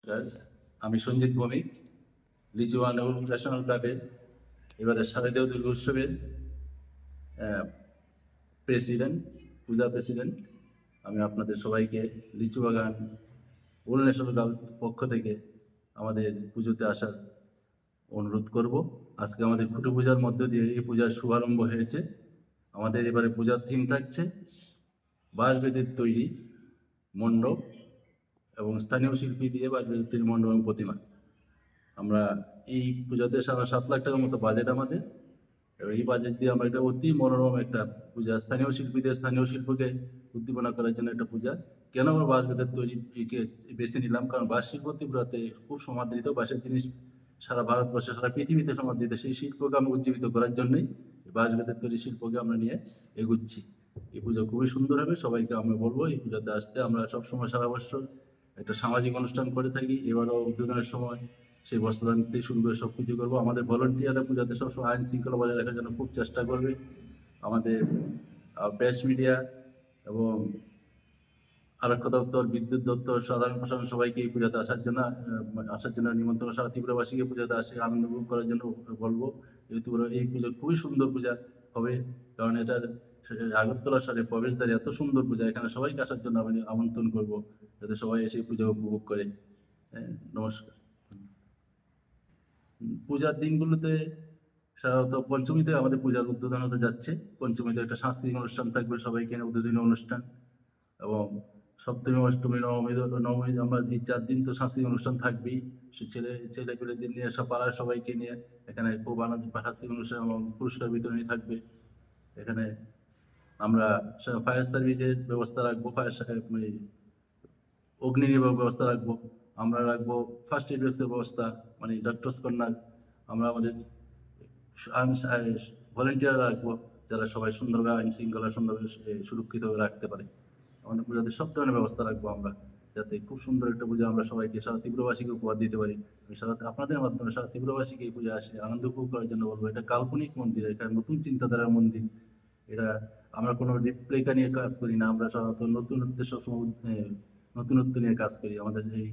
নমস্কার, আমি সঞ্জিত ভৌমিক, লিচুয়ান ন্যাশনাল ক্লাবের এবারে শারদীয় দুর্গা উৎসবের প্রেসিডেন্ট, পূজা প্রেসিডেন্ট। আমি আপনাদের সবাইকে লিচু বাগান ওল ন্যাশনাল ক্লাব পক্ষ থেকে আমাদের পুজোতে আসার অনুরোধ করব। আজকে আমাদের খুঁটি পূজার মধ্য দিয়ে এই পূজার শুভারম্ভ হয়েছে। আমাদের এবারে পূজার থিম থাকছে বাঁশবেতের তৈরি মণ্ডপ এবং স্থানীয় শিল্পী দিয়ে বাঁশবেতের তৈরি মণ্ডপ এবং প্রতিমা। আমরা এই পূজাতে 7 লাখ টাকার মতো বাজেট আমাদের, এবং এই বাজেট দিয়ে আমরা একটা অতি মনোরম একটা পূজা, স্থানীয় শিল্পীদের স্থানীয় শিল্পকে উদ্দীপনা করার জন্য একটা পূজা। কেন আমরা বাঁশ বেতের তৈরি বেছে নিলাম? কারণ বাঁশ শিল্প ত্রিপুরাতে খুব সমাদৃত, বাঁশের জিনিস সারা ভারতবর্ষে সারা পৃথিবীতে সমাদৃত। সেই শিল্পকে আমরা উজ্জীবিত করার জন্যই বাঁশ বেতের তৈরি শিল্পকে আমরা নিয়ে এগুচ্ছি। এই পুজো খুবই সুন্দর হবে, সবাইকে আমরা বলবো এই পূজাতে আসতে। আমরা সবসময় সারা বছর একটা সামাজিক অনুষ্ঠান করে থাকি, এবারও উদ্বোধনের সময় সেই বস্ত্রদান থেকে শুরু করে সব কিছু করবো। আমাদের ভলেন্টিয়াররা পূজাতে সবসময় আইন শৃঙ্খলা বজায় রাখার জন্য খুব চেষ্টা করবে। আমাদের প্রেস মিডিয়া এবং আরক্ষা দপ্তর, বিদ্যুৎ দপ্তর, সাধারণ প্রশাসন সবাইকে এই পূজাতে আসার জন্য নিমন্ত্রণ, সারা ত্রিপুরাবাসীকে পূজাতে আসে আনন্দ উপভোগ করার জন্য বলবো। যেহেতু এই পূজা খুবই সুন্দর পূজা হবে, কারণ এটার আগরতলা শহরের প্রবেশদ্বারে এত সুন্দর পূজা, এখানে সবাইকে আসার জন্য আমি আমন্ত্রণ করবো, যাতে সবাই এসে পূজা উপভোগ করে। নমস্কার। পূজার দিনগুলোতে সাধারণত পঞ্চমীতে আমাদের পূজার উদ্বোধন হতে যাচ্ছে। পঞ্চমীতে একটা সাংস্কৃতিক অনুষ্ঠান থাকবে, সবাইকে এনে উদ্বোধনী অনুষ্ঠান, এবং সপ্তমী, অষ্টমী, নবমী আমরা এই 4 দিন তো সাংস্কৃতিক অনুষ্ঠান থাকবেই। সে ছেলেপেলেদের নিয়ে সব পাড়ার সবাইকে নিয়ে এখানে খুব আনন্দ সাংস্কৃতিক অনুষ্ঠান এবং পুরস্কার বিতরণী থাকবে। এখানে আমরা ফায়ার সার্ভিসের ব্যবস্থা রাখবো, অগ্নি নির্বাপক ব্যবস্থা রাখবো। আমরা রাখবো ফার্স্ট এড বক্সের ব্যবস্থা, মানে ডক্টরস কর্নার। আমরা আমাদের ভলেন্টিয়ার রাখবো, যারা সবাই সুন্দরভাবে আইন শৃঙ্খলা সুন্দরভাবে সুরক্ষিতভাবে রাখতে পারে। আমাদের পূজাতে সব ধরনের ব্যবস্থা রাখবো আমরা, যাতে খুব সুন্দর একটা পূজা আমরা সবাইকে, সারা ত্রিপুরাবাসীকে উপহার দিতে পারি। আমি আপনাদের মাধ্যমে সারা ত্রিপুরাবাসীকে এই পূজা আসে আনন্দ উপভোগ করার জন্য বলবো। এটা কাল্পনিক মন্দির, এটা নতুন চিন্তাধারার মন্দির। এটা আমরা কোনো রিপ্লেকা নিয়ে কাজ করি না, আমরা সাধারণত নতুনত্বের সবসময় নতুনত্ব নিয়ে কাজ করি। আমাদের এই